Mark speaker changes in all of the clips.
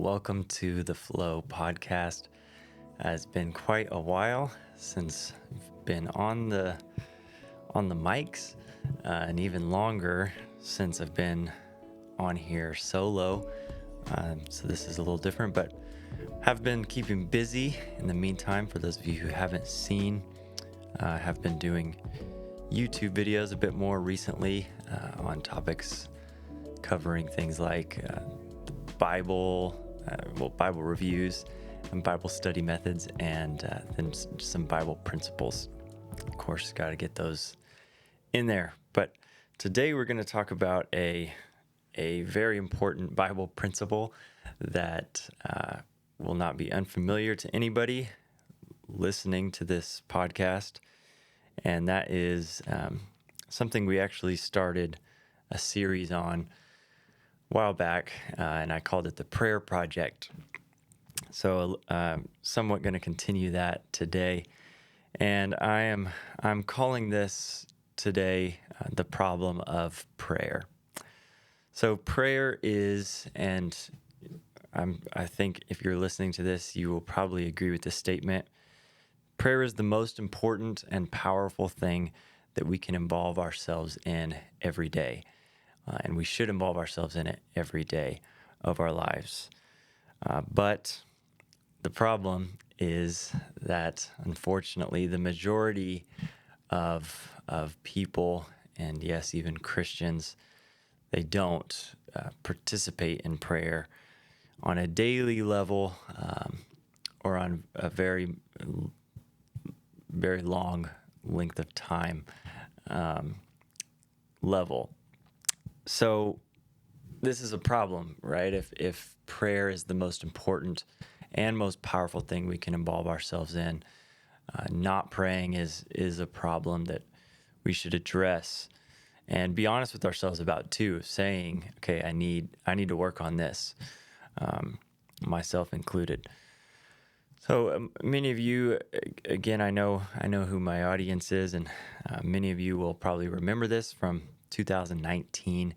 Speaker 1: welcome to the Flow podcast. It's been quite a while since I've been on the mics, and even longer since I've been on here solo. So this is a little different, but have been keeping busy in the meantime. For those of you who haven't seen, I have been doing YouTube videos a bit more recently on topics covering things like Bible reviews and Bible study methods, and then some Bible principles. Of course, got to get those in there. But today we're going to talk about a very important Bible principle that will not be unfamiliar to anybody listening to this podcast, and that is something we actually started a series on a while back, and I called it the Prayer Project. So somewhat going to continue that today, and I'm calling this today the problem of prayer. So prayer is, and I think if you're listening to this, you will probably agree with this statement. Prayer is the most important and powerful thing that we can involve ourselves in every day. And we should involve ourselves in it every day of our lives. But the problem is that, unfortunately, the majority of people, and yes, even Christians, they don't participate in prayer on a daily level or on a very, very long length of time level. So this is a problem, right? If prayer is the most important and most powerful thing we can involve ourselves in, not praying is a problem that we should address and be honest with ourselves about too, saying, okay, I need to work on this, myself included. So many of you, again, I know who my audience is, and many of you will probably remember this from 2019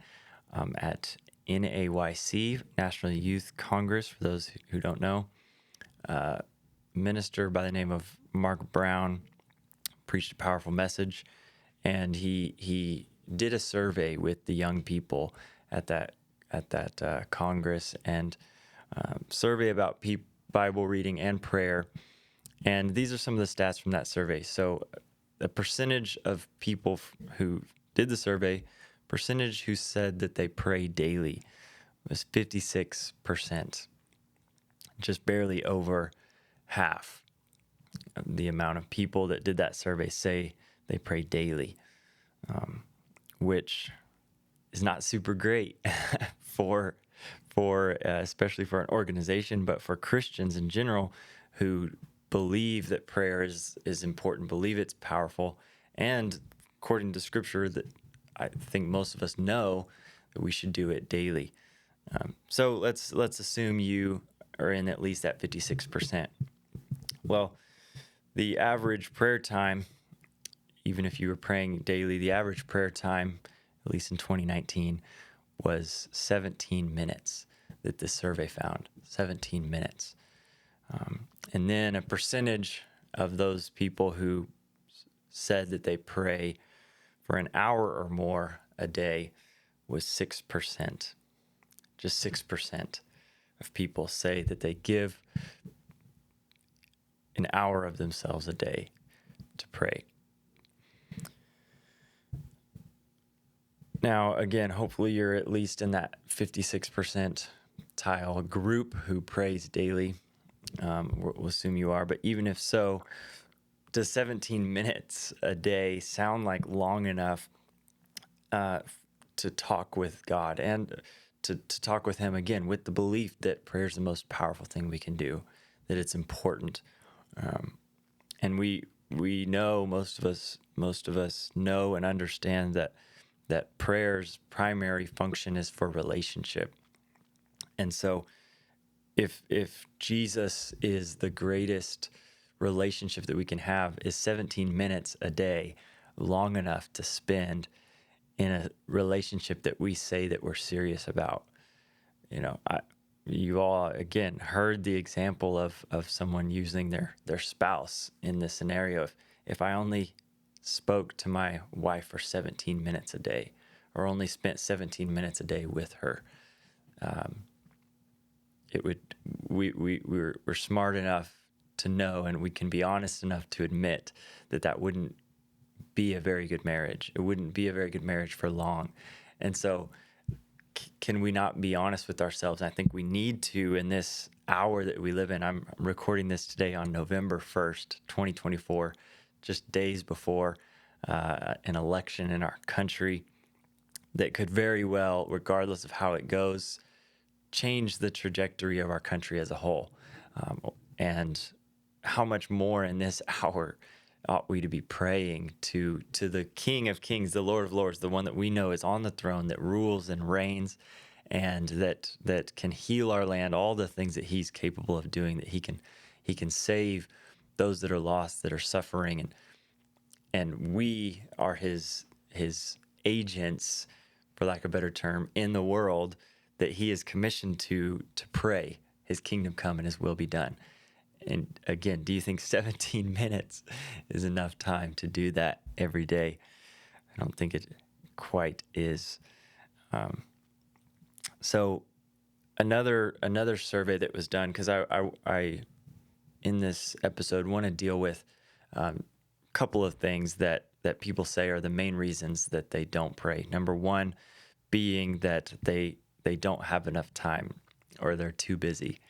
Speaker 1: at NAYC, National Youth Congress. For those who don't know, a minister by the name of Mark Brown preached a powerful message, and he did a survey with the young people at that Congress, and survey about Bible reading and prayer. And these are some of the stats from that survey. So the percentage of people who did the survey, percentage who said that they pray daily was 56%, just barely over half of the amount of people that did that survey say they pray daily, which is not super great for especially for an organization, but for Christians in general who believe that prayer is important, believe it's powerful, and according to Scripture that I think most of us know that we should do it daily. So let's assume you are in at least that 56%. Well, the average prayer time, even if you were praying daily, the average prayer time, at least in 2019, was 17 minutes that this survey found. 17 minutes. And then a percentage of those people who said that they pray for an hour or more a day was 6%. Just 6% of people say that they give an hour of themselves a day to pray. Now, again, hopefully you're at least in that 56% tile group who prays daily. We'll assume you are, but even if so, does 17 minutes a day sound like long enough to talk with God and to talk with Him, again, with the belief that prayer is the most powerful thing we can do, that it's important. And we know, most of us know and understand that prayer's primary function is for relationship. And so if Jesus is the greatest relationship that we can have, is 17 minutes a day long enough to spend in a relationship that we say that we're serious about? you all again heard the example of someone using their spouse in this scenario. If I only spoke to my wife for 17 minutes a day, or only spent 17 minutes a day with her, it would we're smart enough to know, and we can be honest enough to admit that that wouldn't be a very good marriage. It wouldn't be a very good marriage for long. And so can we not be honest with ourselves? And I think we need to in this hour that we live in. I'm recording this today on November 1st, 2024, just days before an election in our country that could very well, regardless of how it goes, change the trajectory of our country as a whole. And how much more in this hour ought we to be praying to the King of Kings, the Lord of Lords, the one that we know is on the throne, that rules and reigns, and that can heal our land, all the things that he's capable of doing, that he can save those that are lost, that are suffering, and we are his agents, for lack of a better term, in the world, that he is commissioned to pray his kingdom come and his will be done. And again, do you think 17 minutes is enough time to do that every day? I don't think it quite is. So another survey that was done, because I in this episode want to deal with a couple of things that people say are the main reasons that they don't pray. Number one being that they don't have enough time, or they're too busy.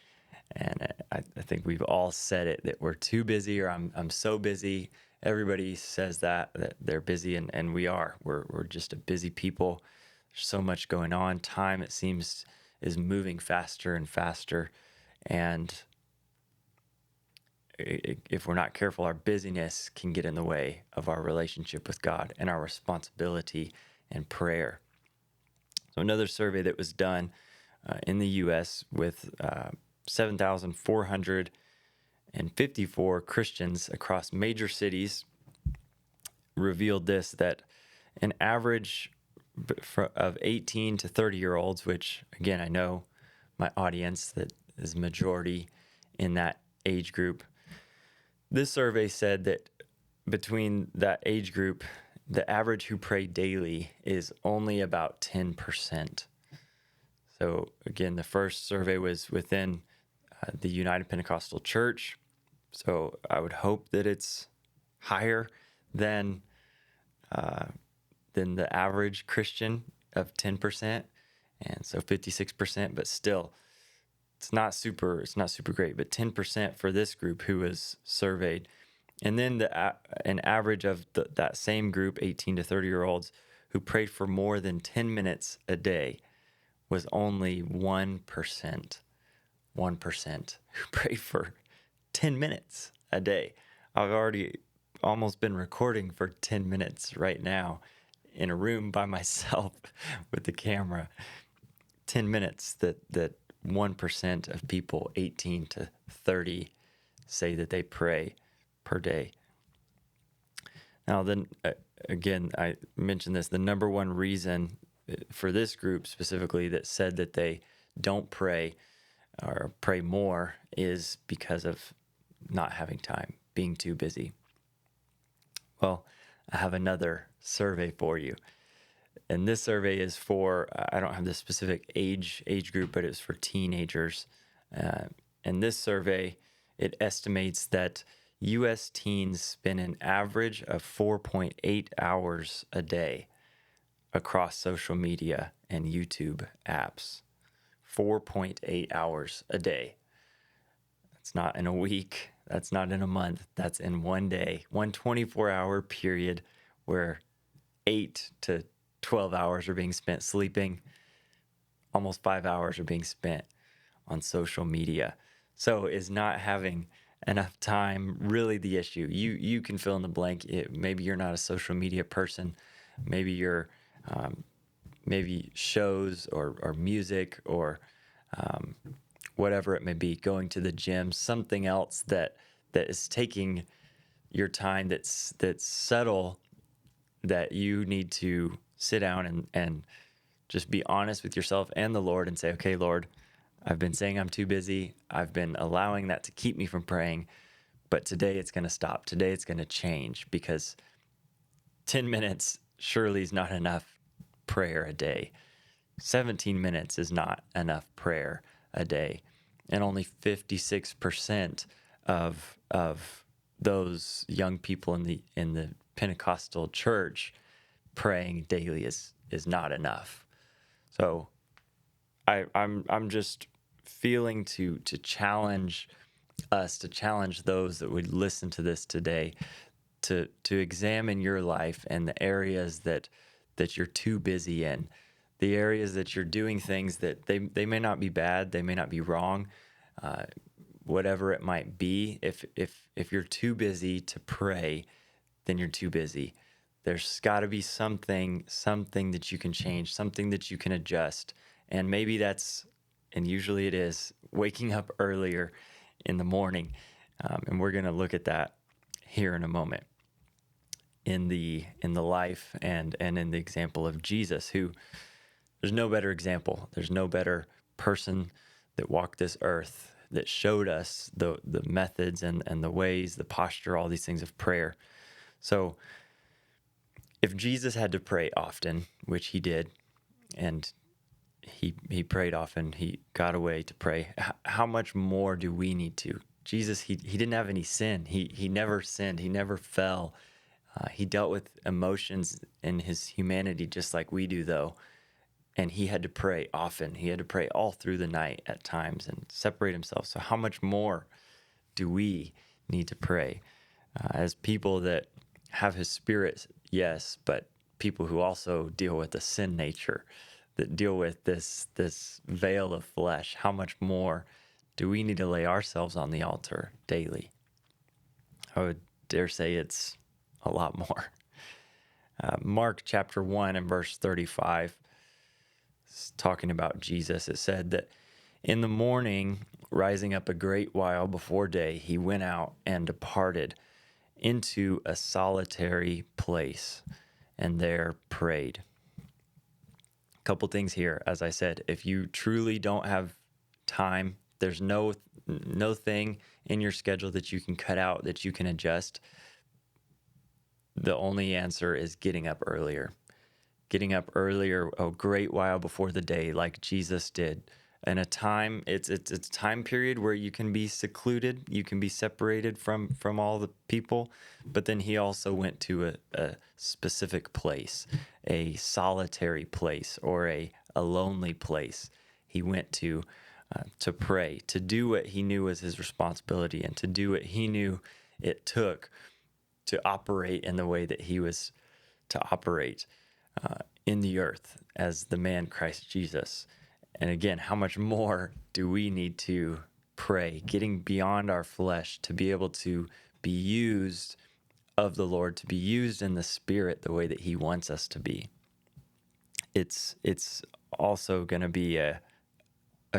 Speaker 1: And I think we've all said it, that we're too busy, or I'm so busy. Everybody says that they're busy, and we are. We're just a busy people. There's so much going on. Time, it seems, is moving faster and faster. And if we're not careful, our busyness can get in the way of our relationship with God and our responsibility and prayer. So another survey that was done in the U.S. with 7,454 Christians across major cities revealed this, that an average of 18 to 30-year-olds, which, again, I know my audience that is majority in that age group. This survey said that between that age group, the average who pray daily is only about 10%. So again, the first survey was within the United Pentecostal Church. So I would hope that it's higher than the average Christian of 10%, and so 56%. But still, it's not super great. But 10% for this group who was surveyed, and then an average of that same group, 18 to 30-year-olds, who prayed for more than 10 minutes a day, was only 1%. 1% who prayed for 10 minutes a day. I've already almost been recording for 10 minutes right now in a room by myself with the camera. 10 minutes that 1% of people 18 to 30 say that they pray per day. Now then, again, I mentioned this, the number one reason for this group specifically that said that they don't pray or pray more is because of not having time, being too busy. Well, I have another survey for you. And this survey is for, I don't have the specific age group, but it's for teenagers. And this survey, it estimates that U.S. teens spend an average of 4.8 hours a day across social media and YouTube apps. 4.8 hours a day. That's not in a week. That's not in a month. That's in one day, one 24-hour period where 8 to 12 hours are being spent sleeping. Almost 5 hours are being spent on social media. So is not having enough time really the issue? You can fill in the blank. Maybe you're not a social media person. Maybe you're maybe shows or music or whatever it may be, going to the gym, something else that is taking your time that's subtle, that you need to sit down and just be honest with yourself and the Lord and say, okay, Lord, I've been saying I'm too busy. I've been allowing that to keep me from praying. But today it's going to stop. Today it's going to change because 10 minutes surely is not enough prayer a day. 17 minutes is not enough prayer a day. And only 56% of those young people in the Pentecostal church praying daily is not enough. So I'm just feeling to challenge us, to challenge those that would listen to this today, to examine your life and the areas that you're too busy in, the areas that you're doing things that they may not be bad, they may not be wrong, whatever it might be. If you're too busy to pray, then you're too busy. There's got to be something that you can change, something that you can adjust. And maybe that's, and usually it is, waking up earlier in the morning. And we're going to look at that here in a moment in the life and in the example of Jesus, who there's no better example. There's no better person that walked this earth that showed us the methods and the ways, the posture, all these things of prayer. So if Jesus had to pray often, which he did, and he prayed often, he got away to pray, how much more do we need to? Jesus, he didn't have any sin. He never sinned. He never fell. He dealt with emotions in his humanity just like we do, though. And he had to pray often. He had to pray all through the night at times and separate himself. So how much more do we need to pray? As people that have his spirit, yes, but people who also deal with the sin nature, that deal with this veil of flesh, how much more do we need to lay ourselves on the altar daily? I would dare say it's a lot more. Mark chapter 1 and verse 35, talking about Jesus, it said that in the morning, rising up a great while before day, he went out and departed into a solitary place and there prayed. A couple things here. As I said, if you truly don't have time, there's no thing in your schedule that you can cut out, that you can adjust. The only answer is getting up earlier. Getting up earlier a great while before the day, like Jesus did. And it's a time period where you can be secluded, you can be separated from all the people. But then he also went to a specific place, a solitary place, or a lonely place. He went to pray, to do what he knew was his responsibility, and to do what he knew it took to operate in the way that he was to operate in the earth as the man Christ Jesus. And again, how much more do we need to pray, getting beyond our flesh to be able to be used of the Lord, to be used in the Spirit the way that he wants us to be? It's also going to be a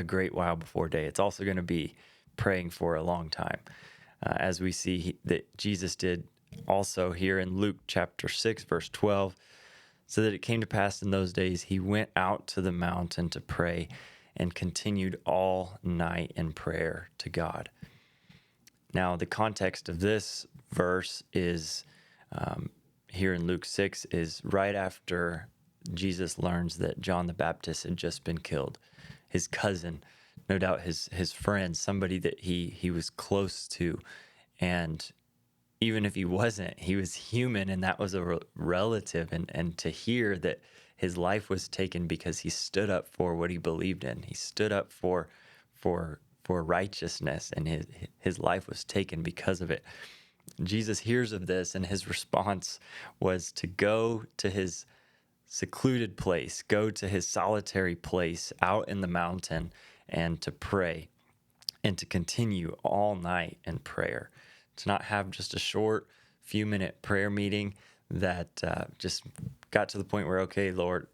Speaker 1: great while before day. It's also going to be praying for a long time, as we see that Jesus did also here in Luke chapter 6, verse 12. So that it came to pass in those days, he went out to the mountain to pray and continued all night in prayer to God. Now, the context of this verse is here in Luke 6 is right after Jesus learns that John the Baptist had just been killed. His cousin, no doubt his friend, somebody that he was close to. And even if he wasn't, he was human, and that was a relative. And to hear that his life was taken because he stood up for what he believed in, he stood up for righteousness, and his life was taken because of it. Jesus hears of this, and his response was to go to his secluded place, go to his solitary place out in the mountain, and to pray, and to continue all night in prayer. To not have just a short few minute prayer meeting that just got to the point where, okay, Lord,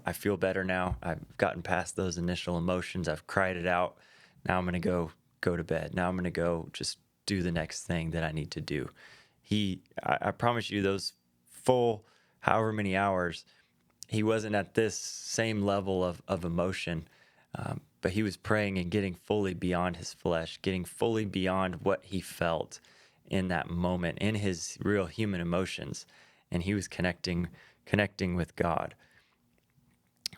Speaker 1: I feel better now. I've gotten past those initial emotions. I've cried it out. Now I'm going to go to bed. Now I'm going to go just do the next thing that I need to do. I promise you, those full however many hours, he wasn't at this same level of emotion, but he was praying and getting fully beyond his flesh, getting fully beyond what he felt in that moment, in his real human emotions, and he was connecting with God.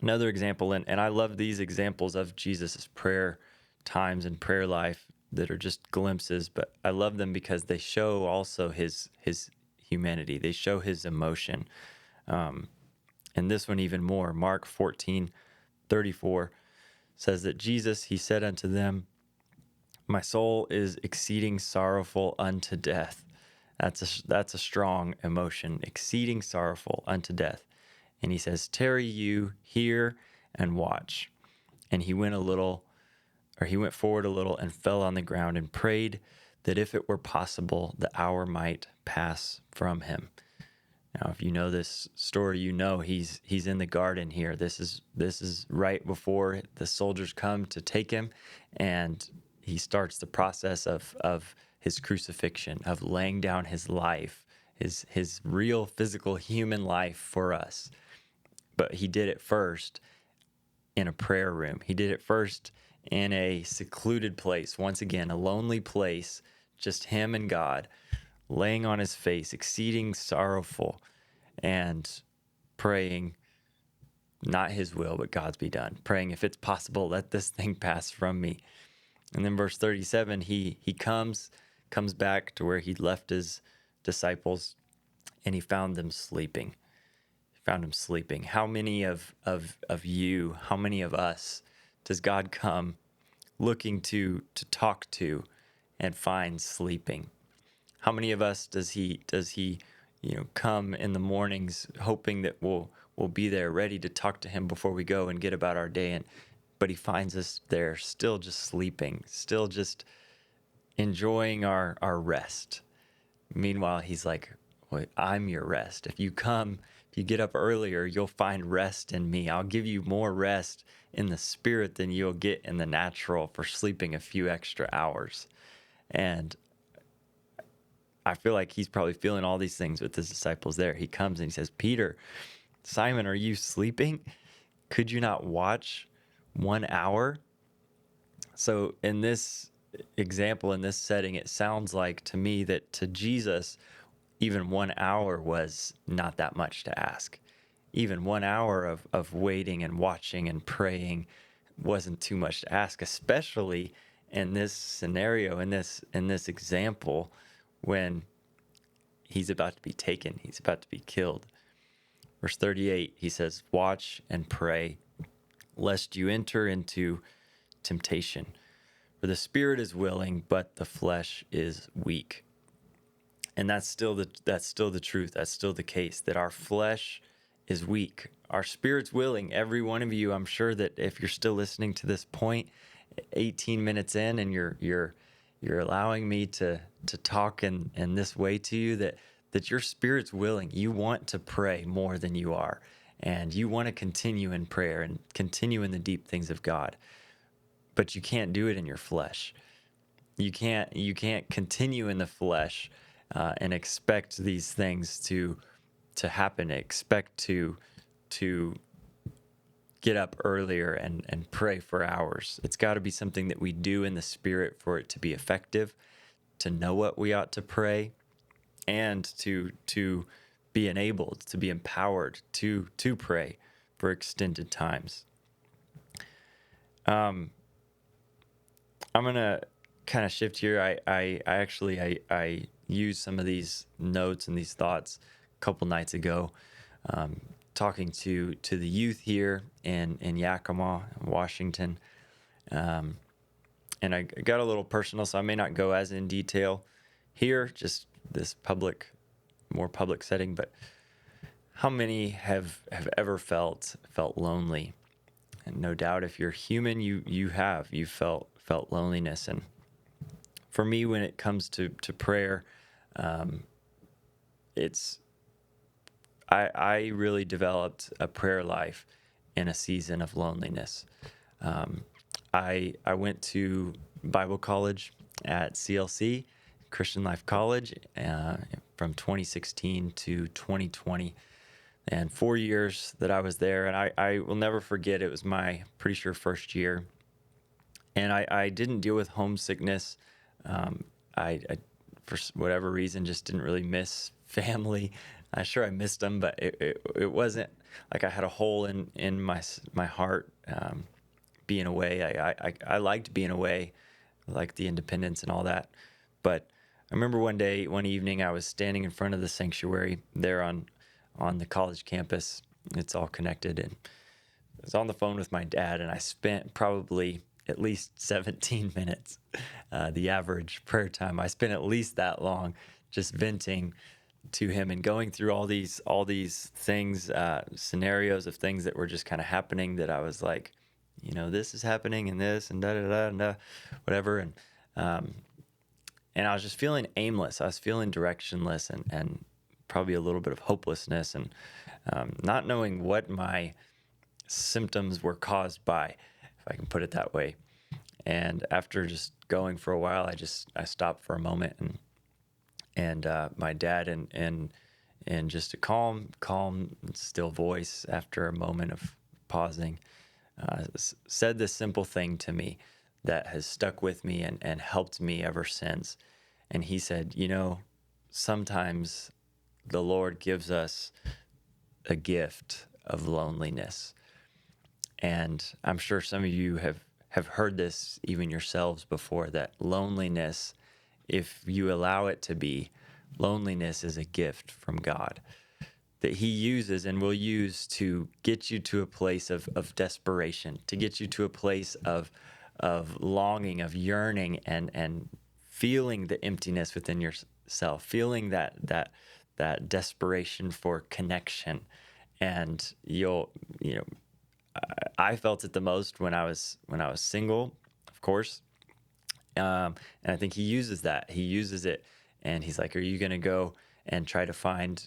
Speaker 1: Another example, and I love these examples of Jesus's prayer times and prayer life that are just glimpses, but I love them because they show also his humanity. They show his emotion. And this one even more. Mark 14:34 says that Jesus, he said unto them, my soul is exceeding sorrowful unto death. That's a strong emotion, exceeding sorrowful unto death. And he says, tarry you here and watch. And he went forward a little and fell on the ground and prayed that if it were possible, the hour might pass from him. Now, if you know this story, you know he's in the garden here. This is right before the soldiers come to take him, and he starts the process of his crucifixion, of laying down his life, his real physical human life for us. But he did it first in a prayer room. He did it first in a secluded place. Once again, a lonely place, just him and God, laying on his face, exceeding sorrowful, and praying, not his will, but God's be done. Praying, if it's possible, let this thing pass from me. And then verse 37, he comes back to where he left his disciples, and he found them sleeping. Found him sleeping. How many of you, how many of us does God come looking to talk to and find sleeping? How many of us does he come in the mornings hoping that we'll be there ready to talk to him before we go and get about our day, but he finds us there still just sleeping, still just enjoying our rest. Meanwhile, he's like, well, I'm your rest. If you get up earlier, you'll find rest in me. I'll give you more rest in the spirit than you'll get in the natural for sleeping a few extra hours. And I feel like he's probably feeling all these things with his disciples there. He comes and he says, Peter, Simon, are you sleeping? Could you not watch 1 hour? So in this example, in this setting, it sounds like to me that to Jesus, even 1 hour was not that much to ask. Even 1 hour of waiting and watching and praying wasn't too much to ask, especially in this scenario, in this example, when he's about to be taken, he's about to be killed. Verse 38, he says, watch and pray, lest you enter into temptation. For the spirit is willing, but the flesh is weak. And that's still the truth. That's still the case, that our flesh is weak. Our spirit's willing. Every one of you, I'm sure that if you're still listening to this point, 18 minutes in, and you're allowing me to talk in this way to you, that your spirit's willing. You want to pray more than you are, and you want to continue in prayer and continue in the deep things of God. But you can't do it in your flesh. You can't continue in the flesh and expect these things to happen. Expect to get up earlier and pray for hours. It's got to be something that we do in the spirit for it to be effective, to know what we ought to pray, and to be enabled, to be empowered to pray for extended times. I'm gonna kind of shift here. I used some of these notes and these thoughts a couple nights ago, talking to the youth here in Yakima, Washington, and I got a little personal, so I may not go as in detail here, just this more public setting. But how many have ever felt lonely? And no doubt, if you're human, you felt loneliness. And for me, when it comes to prayer, I really developed a prayer life in a season of loneliness. I went to Bible college at CLC, Christian Life College, from 2016 to 2020. And 4 years that I was there, and I will never forget, it was my pretty sure first year. And I didn't deal with homesickness. I, for whatever reason, just didn't really miss family. Sure, I missed them, but it wasn't like I had a hole in my heart being away. I liked being away, I liked the independence and all that. But I remember one evening, I was standing in front of the sanctuary there on the college campus. It's all connected, and I was on the phone with my dad, and I spent probably at least 17 minutes, the average prayer time. I spent at least that long just venting to him and going through all these things, scenarios of things that were just kind of happening that I was like, this is happening and this and da da da da, whatever. Um, and I was just feeling aimless. I was feeling directionless and probably a little bit of hopelessness and not knowing what my symptoms were caused by, if I can put it that way. And after just going for a while, I stopped for a moment and my dad and just a calm, still voice after a moment of pausing, said this simple thing to me that has stuck with me and helped me ever since. And he said, sometimes the Lord gives us a gift of loneliness. And I'm sure some of you have heard this even yourselves before, that loneliness, if you allow it to be, loneliness is a gift from God that he uses and will use to get you to a place of desperation, to get you to a place of longing, of yearning, and feeling the emptiness within yourself, feeling that desperation for connection. And I felt it the most when I was single, of course. And I think he uses that. He uses it, and he's like, "Are you going to go and try to find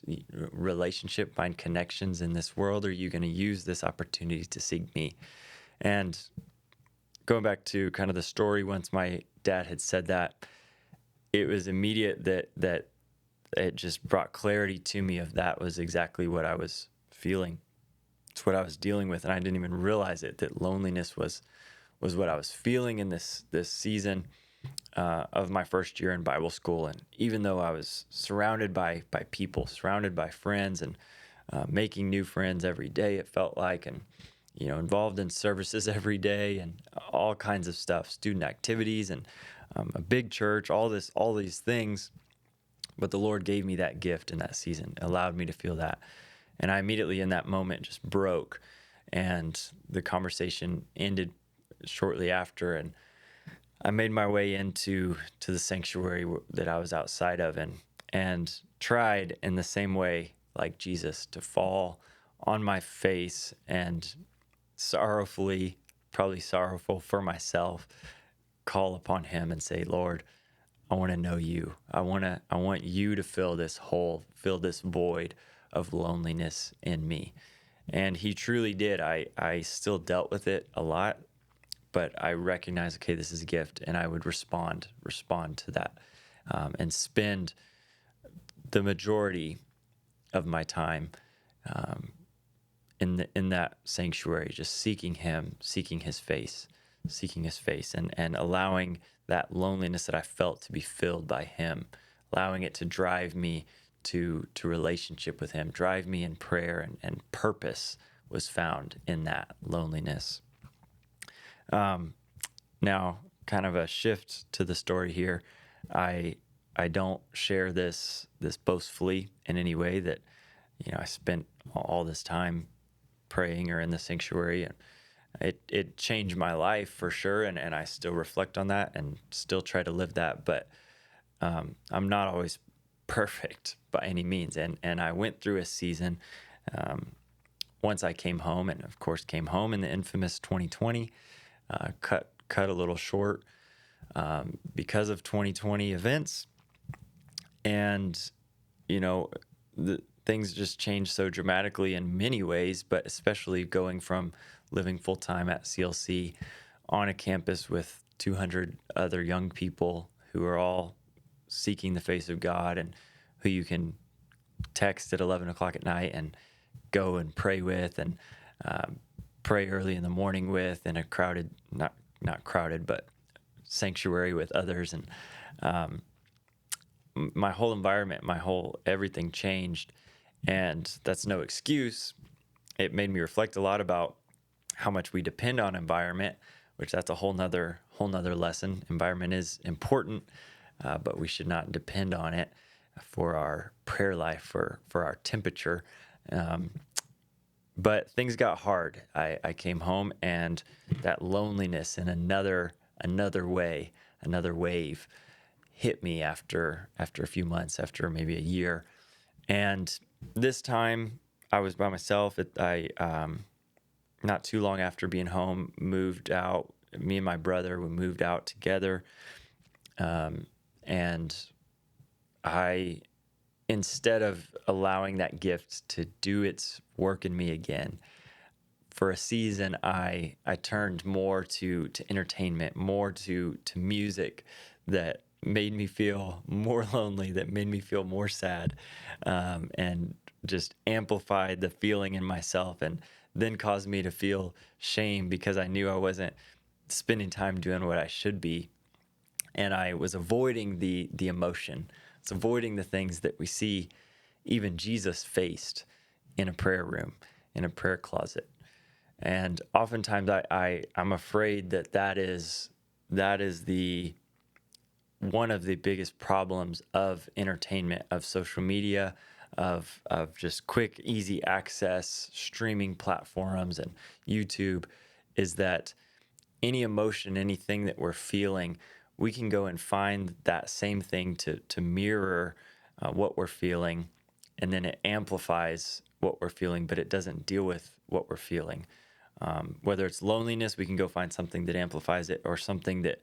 Speaker 1: relationship, find connections in this world, or are you going to use this opportunity to seek me?" And going back to kind of the story, once my dad had said that, it was immediate that it just brought clarity to me of that was exactly what I was feeling. It's what I was dealing with, and I didn't even realize it, that loneliness was what I was feeling in this season of my first year in Bible school. And even though I was surrounded by people, surrounded by friends, and making new friends every day, it felt like, and involved in services every day, and all kinds of stuff, student activities, and a big church, all these things. But the Lord gave me that gift in that season, allowed me to feel that. And I immediately in that moment just broke, and the conversation ended shortly after. And I made my way into the sanctuary that I was outside of, and tried in the same way like Jesus to fall on my face and sorrowfully, probably sorrowful for myself, call upon him and say, "Lord, I want to know you. I want you to fill this hole, fill this void of loneliness in me." And he truly did. I still dealt with it a lot, but I recognized, okay, this is a gift, and I would respond to that, and spend the majority of my time in that sanctuary, just seeking him, seeking his face, and allowing that loneliness that I felt to be filled by him, allowing it to drive me to relationship with him, drive me in prayer, and purpose was found in that loneliness. Now, kind of a shift to the story here. I don't share this boastfully in any way that I spent all this time praying or in the sanctuary, and it changed my life for sure, and I still reflect on that and still try to live that. But I'm not always perfect by any means, and I went through a season once I came home, and of course came home in the infamous 2020, cut a little short because of 2020 events. And the things just changed so dramatically in many ways, but especially going from living full-time at CLC on a campus with 200 other young people who are all seeking the face of God, and who you can text at 11 o'clock at night and go and pray with, and pray early in the morning with, in a crowded, not not crowded, but sanctuary with others. And my whole environment, everything changed. And that's no excuse. It made me reflect a lot about how much we depend on environment, which that's a whole nother lesson. Environment is important, but we should not depend on it for our prayer life, for our temperature. But things got hard. I came home, and that loneliness in another wave hit me after a few months, after maybe a year. And this time I was by myself. Not too long after being home, moved out. Me and my brother, we moved out together. And I, instead of allowing that gift to do its work in me again, for a season, I turned more to entertainment, more to music that made me feel more lonely, that made me feel more sad, and just amplified the feeling in myself, and then caused me to feel shame because I knew I wasn't spending time doing what I should be. And I was avoiding the emotion. It's avoiding the things that we see even Jesus faced in a prayer room, in a prayer closet. And oftentimes I'm afraid that is the one of the biggest problems of entertainment, of social media, of just quick, easy access streaming platforms and YouTube, is that any emotion, anything that we're feeling, we can go and find that same thing to mirror what we're feeling, and then it amplifies what we're feeling, but it doesn't deal with what we're feeling. Whether it's loneliness, we can go find something that amplifies it, or something that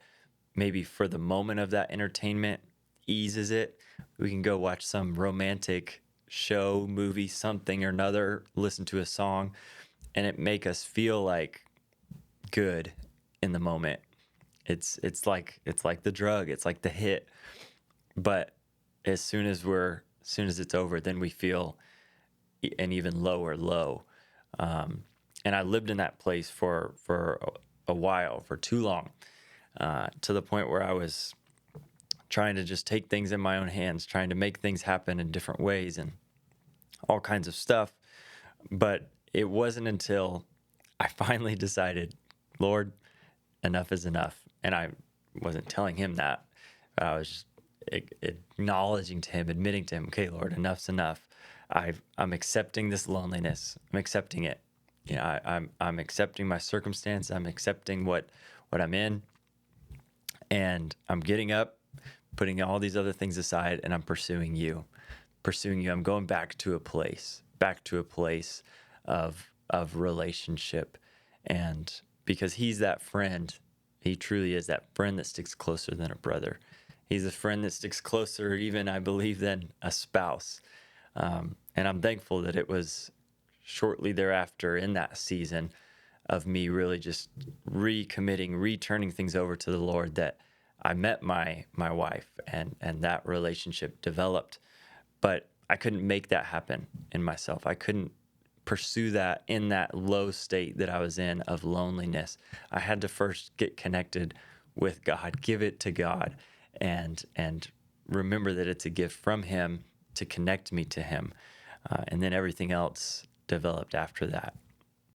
Speaker 1: maybe for the moment of that entertainment eases it. We can go watch some romantic show, movie, something or another, listen to a song, and it make us feel like good in the moment. It's like the drug, it's like the hit. But as soon as it's over, then we feel an even lower low. And I lived in that place for a while, for too long, to the point where I was trying to just take things in my own hands, trying to make things happen in different ways and all kinds of stuff. But it wasn't until I finally decided, Lord, enough is enough. And I wasn't telling him that. I was just acknowledging to him, admitting to him, okay, Lord, enough's enough. I'm accepting this loneliness. I'm accepting it. You know, I'm accepting my circumstance. I'm accepting what I'm in, and I'm getting up, putting all these other things aside, and I'm pursuing you. I'm going back to a place of relationship, and because he's that friend, he truly is that friend that sticks closer than a brother. He's a friend that sticks closer, even I believe, than a spouse. And I'm thankful that it was shortly thereafter in that season of me really just recommitting, returning things over to the Lord, that I met my wife, and that relationship developed. But I couldn't make that happen in myself. I couldn't pursue that in that low state that I was in of loneliness. I had to first get connected with God, give it to God, and remember that it's a gift from him to connect me to him. And then everything else developed after that.